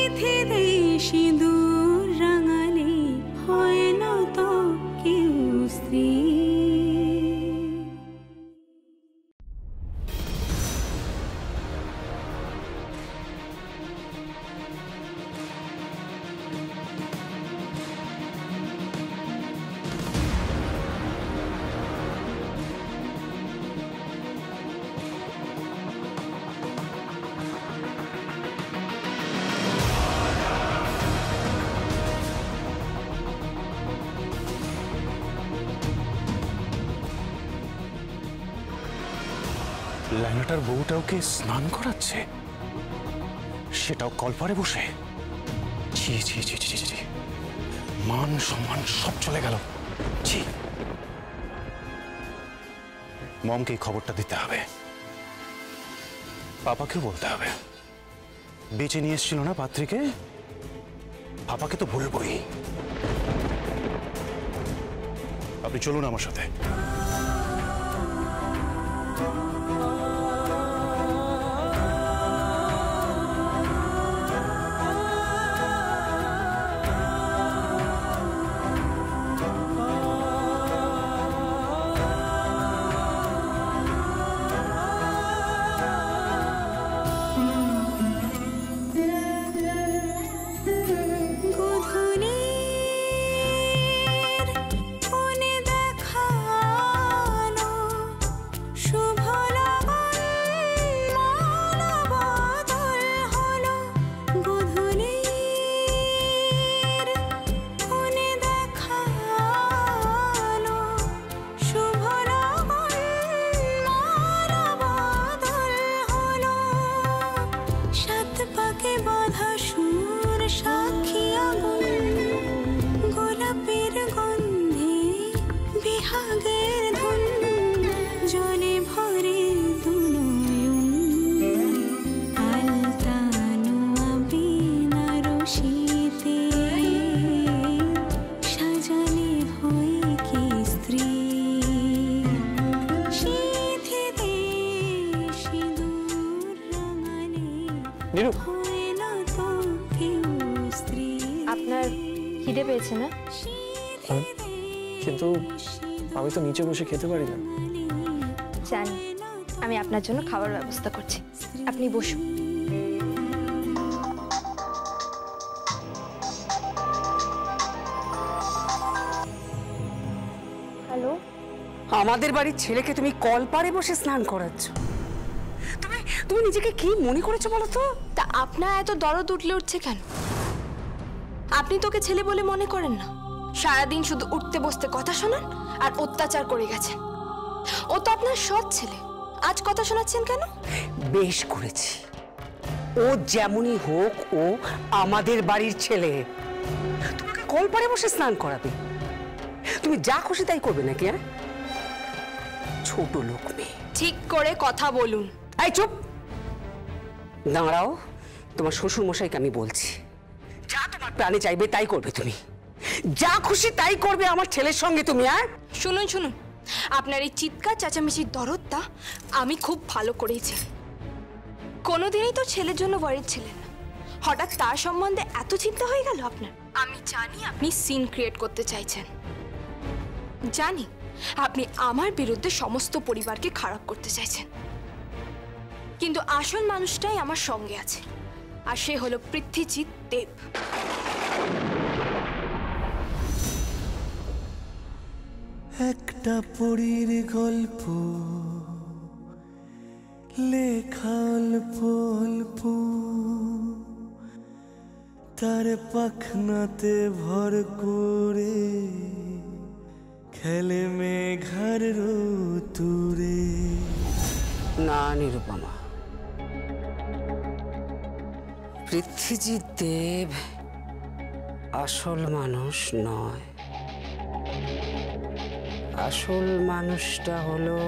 সিঁথিতে সিঁদুর রাঙালে হয় না তো কেউ স্ত্রী। ল্যাংটার বউটা ওকে স্নান করাচ্ছে, সেটাও কলপারে বসে। ছি ছি ছি ছি ছি, মান সম্মান সব চলে গেল। ছি, মমকে এই খবরটা দিতে হবে, পাপাকেও বলতে হবে। বেঁচে নিয়ে এসেছিল না পাত্রীকে, পাপাকে তো বলবই। আপনি চলুন আমার সাথে। আপনার খিদে পেয়েছে না? কিন্তু আমি তো নিচে বসে খেতে পারি না। জানি, আমি আপনার জন্য খাবার ব্যবস্থা করছি, আপনি বসুন। হ্যালো, আমাদের বাড়ির ছেলেকে তুমি কলপারে বসে স্নান করাচ্ছ? তুমি নিজেকে কি মনে করেছো বলো তো? তা আপনার এত দরদ উঠছে কেন? আপনি তোকে ছেলে বলে মনে করেন না? সারাদিন শুধু উঠতে বসতে কথা শোনান আর অত্যাচার করে গেছেন। ও তো আপনার সৎ ছেলে, আজ কথা শোনাচ্ছেন কেন? বেশ করেছি, ও যেমনই হোক ও আমাদের বাড়ির ছেলে। তোমাকে কলপারে বসে স্নান করাবে? তুমি যা খুশি তাই করবে নাকি? হ্যাঁ, ছোট লোক মেয়ে। ঠিক করে কথা বলুন। এই চুপ, দাঁড়াও। তোমার শ্বশুর মশাইকে আমি বলছি, যা তোমার প্রাণে চাইবে তাই করবে তুমি, যা খুশি তাই করবে আমার ছেলের সঙ্গে তুমি। আর শুনুন শুনুন, আপনার এই চিৎকার চেঁচামেচির দরদটা আমি খুব ভালো করেই চিনি। কোনোদিনই তো ছেলের জন্য ওয়ারিড ছিলেন না, হঠাৎ তার সম্বন্ধে এত চিন্তা হয়ে গেল আপনার। আমি জানি আপনি সিন ক্রিয়েট করতে চাইছেন, জানি আপনি আমার বিরুদ্ধে সমস্ত পরিবারকে খারাপ করতে চাইছেন, কিন্তু আসল মানুষটাই আমার সঙ্গে আছে, আর সে হলো পৃথ্বীজিৎ দেব। একটা পরীর গল্প লেখা অল্প অল্প, তার পাখনাতে ভর করে খেলে মেঘার রতুরে। না নিরুপমা, পৃথ্বীজিৎ দেব আসল মানুষ নয়। আসল মানুষটা হলো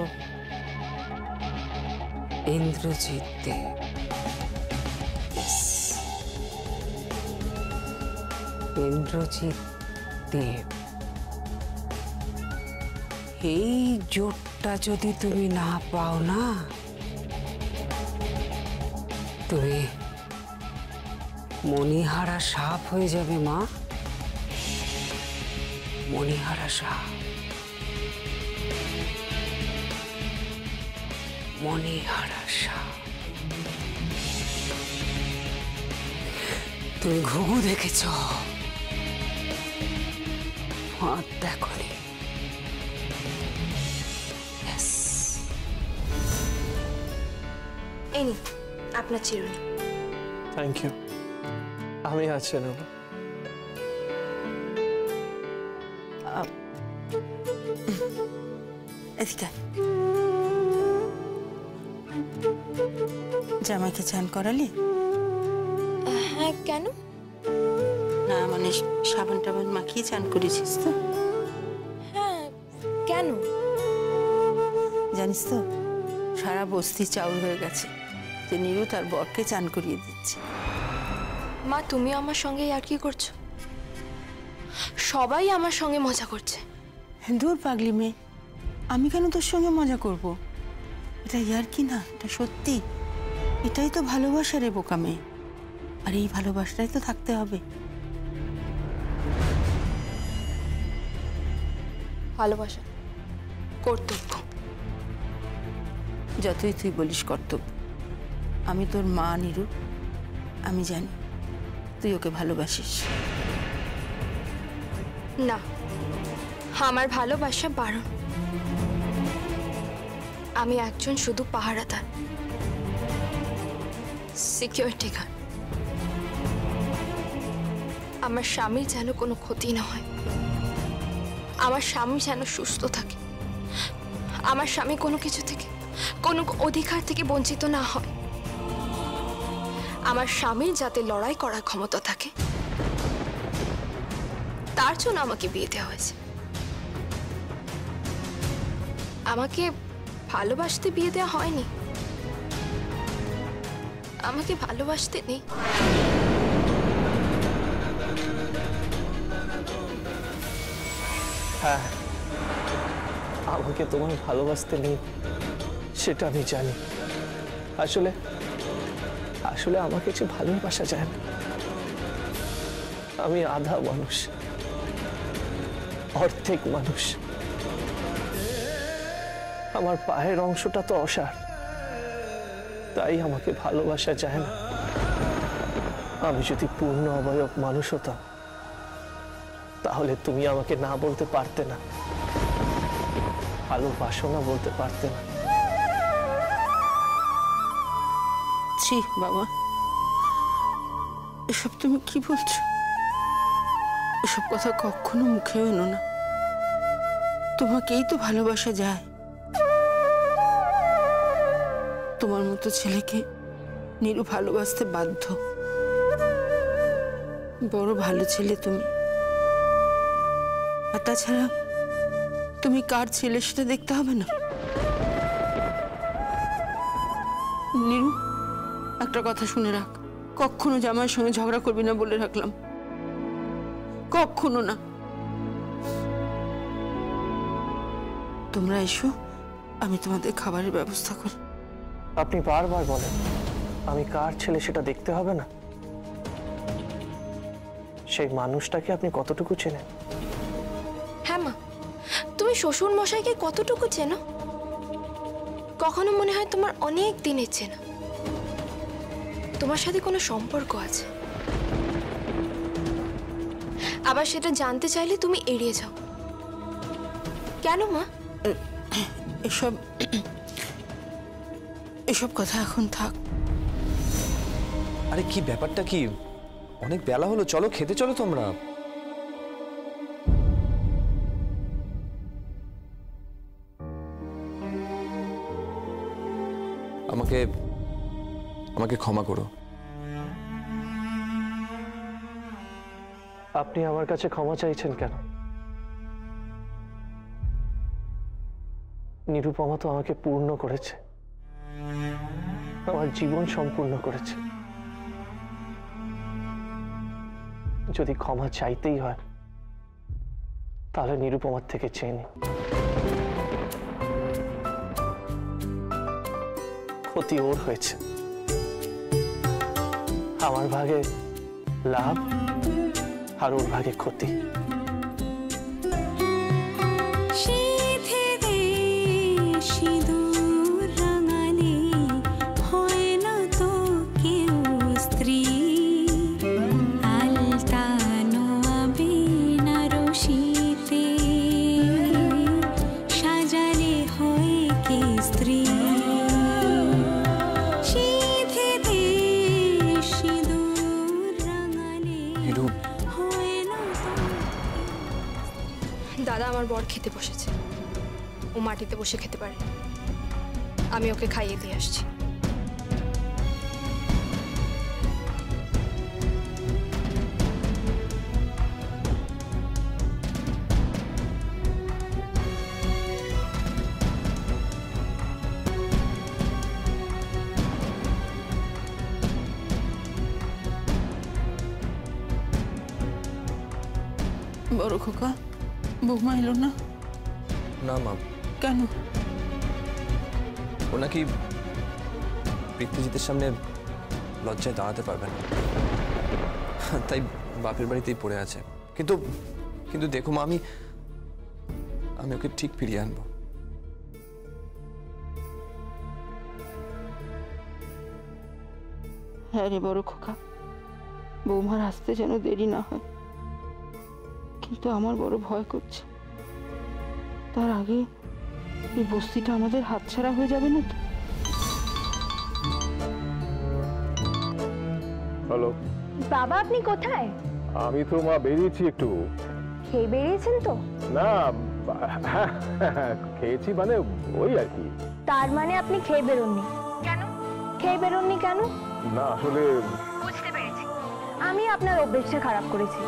ইন্দ্রজিৎ দেব। ইন্দ্রজিৎ দেব। এই জোটটা যদি তুমি না পাও না, তুমি মণিহারা সাপ হয়ে যাবে মা, মণিহারা সাপ, মণিহারা সাপ। তুমি ঘুঘু দেখেছ, ফাঁদ দেখনি। এই নিন আপনার চিরুনি। থ্যাংক ইউ, আমি আছি নেব। এদিকে জামাইকে চান করালি? হ্যাঁ, কেন? না মানে সাবান টাবান মাখিয়ে চান করেছিস তো? হ্যাঁ, কেন? জানিস তো সারা বস্তি চাউল হয়ে গেছে যে নীরু তার বরকে চান করিয়ে দিচ্ছে। মা, তুমি আমার সঙ্গে আর কি করছো? সবাই আমার সঙ্গে মজা করছে। দূর পাগলি মেয়ে, আমি কেন তোর সঙ্গে মজা করব? এটা ইয়ার কি না, এটা সত্যি। এটাই তো ভালোবাসা রে বোকা মেয়ে, আর এই ভালোবাসাটাই তো থাকতে হবে। ভালোবাসা কর্তব্য। যতই তুই বলিস কর্তব্য, আমি তোর মা নীরু, আমি জানি তুই ওকে ভালোবাসিস। না, আমার ভালোবাসা বারণ। আমি একজন শুধু পাহারাদার, সিকিউরিটি গার্ড। আমার স্বামীর যেন কোনো ক্ষতি না হয়, আমার স্বামী যেন সুস্থ থাকে, আমার স্বামী কোনো কিছু থেকে, কোনো অধিকার থেকে বঞ্চিত না হয়, আমার স্বামীর যাতে লড়াই করার ক্ষমতা থাকে, তার জন্য আমাকে বিয়ে দেওয়া হয়েছে। আমাকে ভালোবাসতে বিয়ে দেওয়া হয়নি, আমাকে ভালোবাসতে নেই। হ্যাঁ, আমাকে তোমার ভালোবাসতে নেই সেটা আমি জানি। আসলে আসলে আমাকে যে ভালোবাসা যায় না। আমি আধা মানুষ, অর্ধেক মানুষ। আমার পায়ের অংশটা তো অসার, তাই আমাকে ভালোবাসা যায় না। আমি যদি পূর্ণ অবয়ব মানুষ হতাম, তাহলে তুমি আমাকে না বলতে পারতে না, ভালোবাসো না বলতে পারতে না। ছি বাবা, এসব তুমি কি বলছো? এসব কথা কখনো মুখেও এনো না। তোমাকেই তো ভালোবাসা যায়। তোমার মতো ছেলেকে নীরু ভালোবাসতে বাধ্য। বড় ভালো ছেলে তুমি। আর তাছাড়া তুমি কার ছেলে সেটা দেখতে হবে না। নীরু, একটা কথা শুনে রাখ, কখনো জামাইয়ের সঙ্গে ঝগড়া করবি না বলে রাখলাম, কখনো না। তোমরা এসো, আমি তোমাদের খাবারের ব্যবস্থা করি। আপনি বারবার বলেন আমি কার ছেলে সেটা দেখতে হবে না। সেই মানুষটাকে আপনি কতটুকু চেনেন? হ্যাঁ মা, তুমি শ্বশুর মশাইকে কতটুকু চেনো? কখনো মনে হয় তোমার অনেক দিনের চেনা, তোমার সাথে কোনো সম্পর্ক আছে। আবার সেটা জানতে চাইলে তুমি এড়িয়ে যাও কেন মা? এসব এসব কথা এখন থাক। আরে কি ব্যাপারটা কি? অনেক বেলা হলো, চলো খেতে চলো তোমরা। আমাকে আমাকে ক্ষমা করো। আপনি আমার কাছে ক্ষমা চাইছেন কেন? নিরুপমা তো আমাকে পূর্ণ করেছে, আমার জীবন সম্পূর্ণ করেছে। যদি ক্ষমা চাইতেই হয় তাহলে নিরুপমার থেকে চেয়ে নিন। ক্ষতি ওর হয়েছে, আমার ভাগে লাভ আর ওর ভাগে ক্ষতি। দাদা আমার বর খেতে বসেছে, ও মাটিতে বসে খেতে পারে, আমি ওকে খাইয়ে দিয়ে আসছি। বড় খোকা, বৌমা এলো না? না মা। কেন? ও নাকি পৃথ্বীজিতের সামনে লজ্জায় দাঁড়াতে পারবে না, তাই বাপের বাড়িতেই পড়ে আছে। কিন্তু কিন্তু দেখো মা, আমি ওকে ঠিক ফিরিয়ে আনবো। হ্যাঁ রে বড় খোকা, বৌমার আসতে যেন দেরি না হয়, কিন্তু আমার বড় ভয় করছে। তার আগে এই বস্তিটা আমাদের হাতছাড়া হয়ে যাবে না তো? হ্যালো বাবা, আপনি কোথায়? আমি তো মা বেরিয়েছি একটু। খেয়ে বেরিয়েছেন তো? না খেয়েছি মানে ওই আর কি। তার মানে আপনি খেয়ে বেরোননি? কেন খেয়ে বেরোননি কেন? না আসলে বুঝতে পেরেছি, আমি আপনার অভ্যেসটা খারাপ করেছি,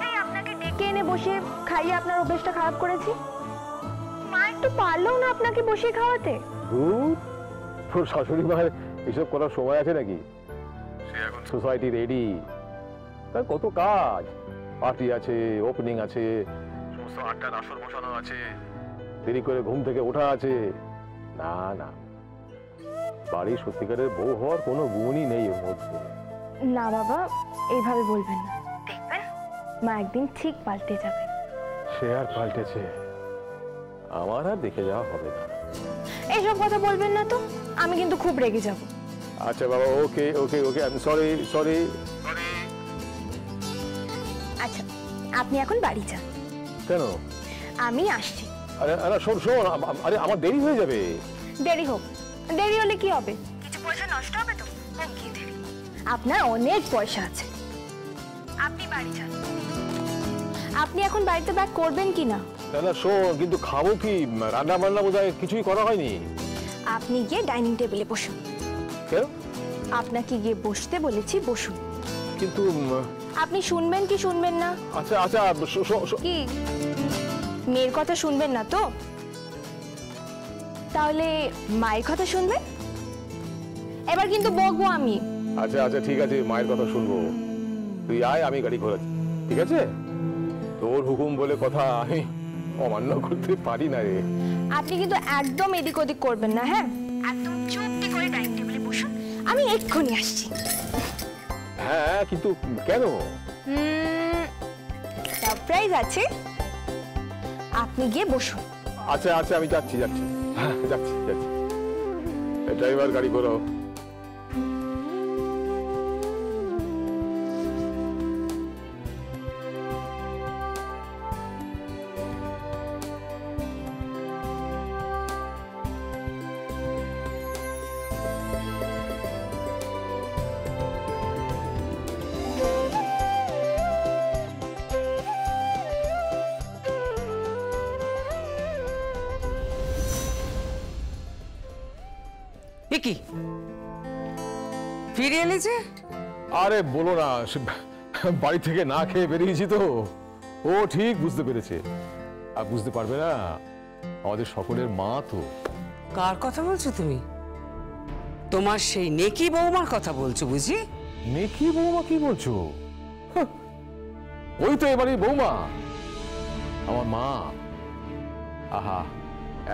তাই আপনাকে ডেকে এনে বসিয়ে খাইয়ে আপনার অভ্যেসটা খারাপ করেছি। মা একটু পারলেও না আপনাকে বসিয়ে খাওয়াতে। তোর শাশুড়ি মায়ের এসব করার সময় আছে নাকি? সে এখন সোসাইটি রেডি, তার কত কাজ, পার্টি আছে, ওপেনিং আছে, সমস্ত আড্ডার আসর বসানো আছে, দেরি করে ঘুম থেকে ওঠা আছে। না না, বাড়ির সত্যিকারের বউ হওয়ার কোনো গুণই নেই ওর মধ্যে। না বাবা, এইভাবে বলবেন না, দেখবেন মা একদিন ঠিক পাল্টে যাবে। সে আর পাল্টেছে, আমার আর দেখে যাওয়া হবে না। এইসব কথা বলবেন না তো, আমি কিন্তু খুব রেগে যাব। আচ্ছা বাবা, ওকে ওকে ওকে, আই এম সরি সরি। আচ্ছা, আপনি এখন বাড়ি যান। কেন? আমি আসছি। আরে আরে শোন শোন, আরে আমার দেরি হয়ে যাবে। দেরি হোক, দেরি হলে কি হবে? কিছু পয়সা নষ্ট হবে তো? হোক গিয়ে দেরি। আপনার অনেক পয়সা আছে, আপনি বাড়ি যান। আপনি এখন বাড়িতে ব্যাক করবেন কি না? না না শোন, কিন্তু খাবো কি? রান্না বান্না বোধহয় কিছুই করা হয়নি। আপনি গিয়ে ডাইনিং টেবিলে বসুন। কেন? আপনাকে গিয়ে বসতে বলেছি, বসুন। কিন্তু আপনি শুনবেন কি শুনবেন না? আচ্ছা আচ্ছা, কি মেয়ের কথা শুনবেন না তো? তাহলে মায়ের কথা শুনবেন। এবার কিন্তু বকবো আমি। আচ্ছা আচ্ছা ঠিক আছে, মায়ের কথা শুনবো। তুই আয়, আমি গাড়ি ঘোরাচ্ছি, ঠিক আছে? তোর হুকুম বলে কথা আমি অমান্য করতে পারি না রে। আপনি কিন্তু একদম এদিক ওদিক করবেন না, হ্যাঁ? একদম চুপটি করে ডাইনিং টেবিলে বসুন, আমি এক্ষুনি আসছি। হ্যাঁ, কিন্তু কেন? সারপ্রাইজ আছে, আপনি গিয়ে বসুন। আচ্ছা আচ্ছা, আমি যাচ্ছি যাচ্ছি যাচ্ছি যাচ্ছি। ড্রাইভার, গাড়ি ঘোরাও। কি ফিরে এলে যে? আরে বলো না, বাড়ি থেকে না খেয়ে বেরিয়েছি তো। ও ঠিক বুঝতে পেরেছে, আর বুঝতে পারবে না, আমাদের সকলের মা তো। কার কথা বলছো তুমি? তোমার সেই নেকি বৌমার কথা বলছো বুঝি? নেকি বৌমা কি বলছো? ওই তো এবারে বৌমা, আমার মা। আহা,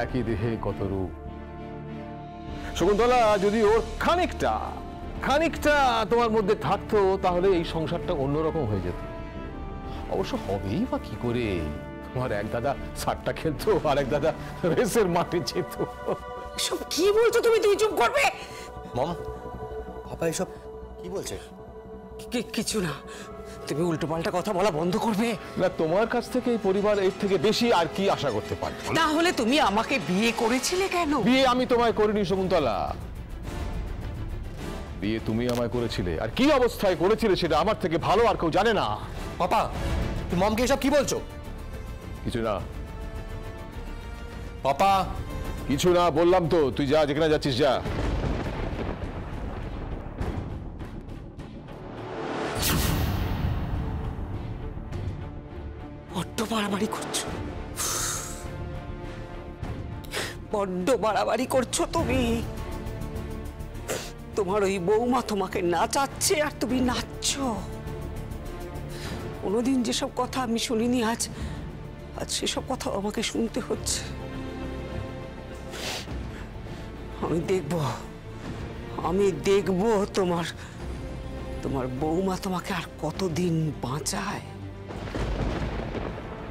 একই দেহে কত রূপ। শকুন্তলা যদি ওর খানিকটা খানিকটা তোমার মধ্যে থাকতো তাহলে এই সংসারটা অন্যরকম হয়ে যেত। অবশ্য হবেই বা কি করে, তোমার এক দাদা সারটা খেলতো আর এক দাদা রেসের মাঠে যেত। সব কি বলছো তুমি? তুই চুপ করবে। মম, পাপা এসব কি বলছে? কিছু না, তুমি উল্টো পাল্টা কথা বলা বন্ধ করবে। না, তোমার কাছ থেকে এই পরিবার এর থেকে বেশি আর কি আশা করতে পারে? তাহলে তুমি আমাকে বিয়ে করেছিলে কেন? বিয়ে আমি তোমায় করিনি শকুন্তলা, বিয়ে তুমি আমায় করেছিলে। আর কি অবস্থায় করেছিলে সেটা আমার থেকে ভালো আর কেউ জানে না। পাপা, তুমি মমকে এসব কি বলছো? কিছু না পাপা, কিছু না বললাম তো। তুই যা, যেখানে যাচ্ছিস যা। বড্ড বাড়াবাড়ি করছো, বড্ড বাড়াবাড়ি করছো তুমি। তোমার ওই বৌমা তোমাকে নাচাচ্ছে আর তুমি নাচছো। কোনোদিন যেসব কথা আমি শুনিনি, আজ সেসব কথা আমাকে শুনতে হচ্ছে। আমি দেখব তোমার বৌমা তোমাকে আর কতদিন বাঁচায়।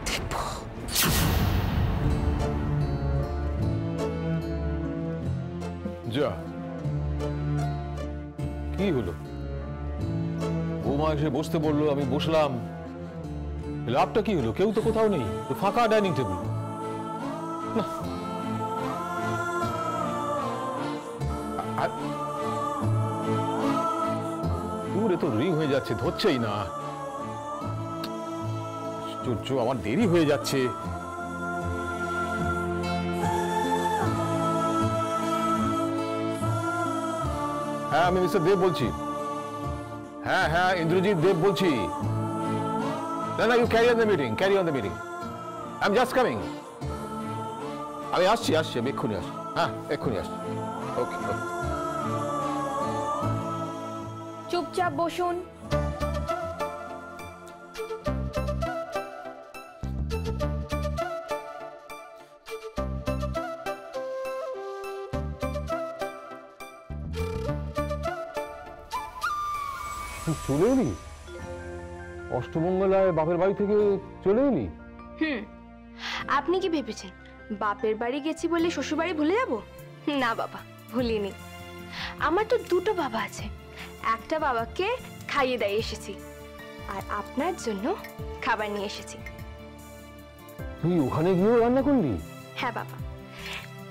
দেখব। যা, কি হলো? বৌমা এসে বসতে বললো, আমি বসলাম। লাভটা কি হলো? কেউ তো কোথাও নেই, ফাঁকা ডাইনিং টেবিল। না, দূরে তো রিং হয়ে যাচ্ছে, ধরছেই না। আমার দেরি হয়ে যাচ্ছে। হ্যাঁ, আমি মিস্টার দেব বলছি। হ্যাঁ হ্যাঁ, ইন্দ্রজিৎ দেব বলছি। না না, you carry on the meeting, carry on the meeting. I am just coming. আমি আসছি, আমি এক্ষুনি আসছি। হ্যাঁ, এক্ষুনি আসছি। ওকে। চুপচাপ বসুন। চলে এলি? অষ্টমঙ্গলায় বাপের বাড়ি থেকে চলে এলি? আপনি কি ভেবেছেন বাপের বাড়ি গেছি বলে শ্বশুর বাড়ি ভুলে যাব? না বাবা, ভুলিনি। আমার তো দুটো বাবা আছে। একটা বাবাকে খাইয়ে দিয়ে এসেছি, আর আপনার জন্য খাবার নিয়ে এসেছি। তুই ওখানে গিয়েও রান্না করলি? হ্যাঁ বাবা,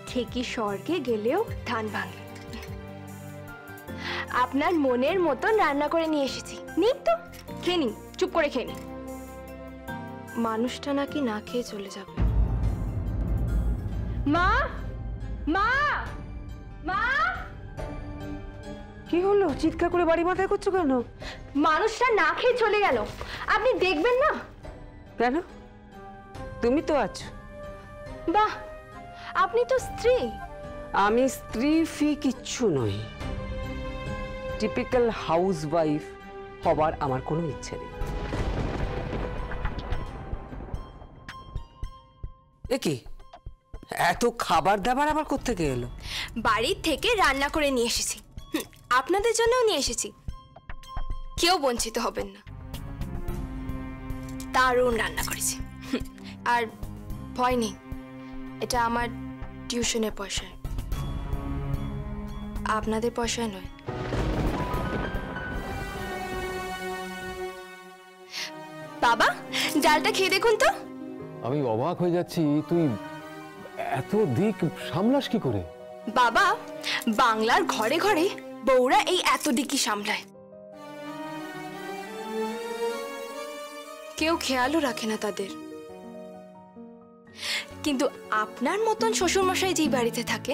ঠিকই স্বর্গে গেলেও ধান ভাঙে। আপনার মনের মতন রান্না করে নিয়ে এসেছি। নিন তো, খেয়ে নিন, চুপ করে খেয়ে নিন। মানুষটা নাকি না খেয়ে চলে যাবে। মা, মা, মা! কি হলো? চিৎকার করে বাড়ি মাথায় করছো কেন? মানুষটা না খেয়ে চলে গেল, আপনি দেখবেন না? কেন? তুমি তো আছো। বাহ, আপনি তো স্ত্রী। আমি স্ত্রী ফি কিচ্ছু নই। টিপিক্যাল হাউসওয়াইফ হবার আমার কোনো ইচ্ছে নেই। কি এত খাবার দাবার আবার কোত্থেকে এলো? বাড়ির থেকে রান্না করে নিয়ে এসেছি। আপনাদের জন্যও নিয়ে এসেছি। কেউ বঞ্চিত হবেন না। দারুণ রান্না করেছি। আর ভয় নেই, এটা আমার টিউশনের পয়সায়, আপনাদের পয়সায় নয়। বাবা, ডালটা খেয়ে দেখুন তো। আমি অবাক হয়ে যাচ্ছি, তুই এত দিক সামলাস কি করে? বাবা, বাংলার ঘরে ঘরে বউরা এই এত দিকই সামলায়। কেউ খেয়ালও রাখে না তাদের। কিন্তু আপনার মতন শ্বশুরমশাই যেই বাড়িতে থাকে,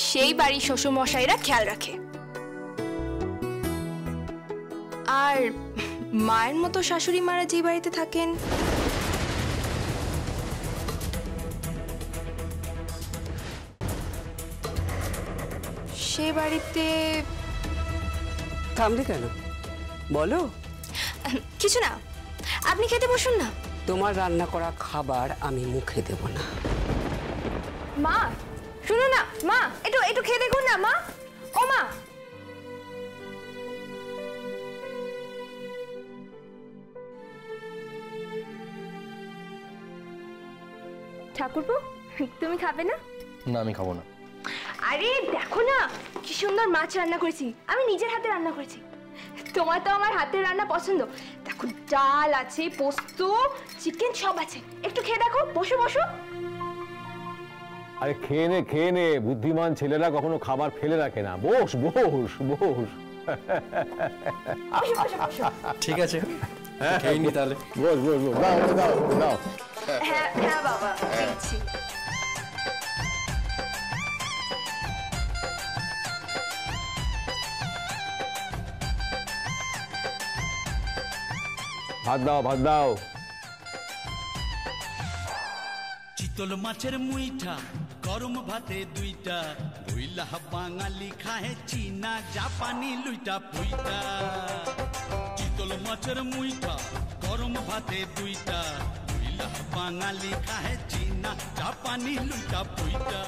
সেই বাড়ির শ্বশুরমশাইরা খেয়াল রাখে। আর মায়ের মতো শাশুড়ি মারা যেই বাড়িতে থাকেন, সে বাড়িতে। থামলি কেন? বলো। কিছু না, আপনি খেতে বসুন না। তোমার রান্না করা খাবার আমি মুখে দেব না। মা, শুনো না। মা, একটু খেয়ে দেখুন না। মা, ও মা, ঠাকুরপো, তুমি খাবে না? না, আমি খাবো না। আরে দেখো না কি সুন্দর মাছ রান্না করেছি, আমি নিজের হাতে রান্না করেছি। তোমার তো আমার হাতের রান্না পছন্দ। দেখো ডাল আছে, পোস্ত, চিকেন সব আছে, একটু খেয়ে দেখো। বসো বসো। আরে খেয়ে নে, বুদ্ধিমান ছেলেরা কখনো খাবার ফেলে রাখে না। বস বস বস। ঠিক আছে, খেয়ে নি তাহলে। বস বস বস, দাও দাও দাও। হ্যাঁ হ্যাঁ বাবা, দিচ্ছি। ভাত দাও ভাত দাও। চিতল মাছের মুইঠা গরম ভাতে দুইটা, বইলা বাঙালি খাহে চীনা জাপানি লুইটা পুইটা। চিতল মাছের মুইঠা গরম ভাতে দুইটা, বইলা বাঙালি খাহে চীনা জাপানি লুইটা পুইটা।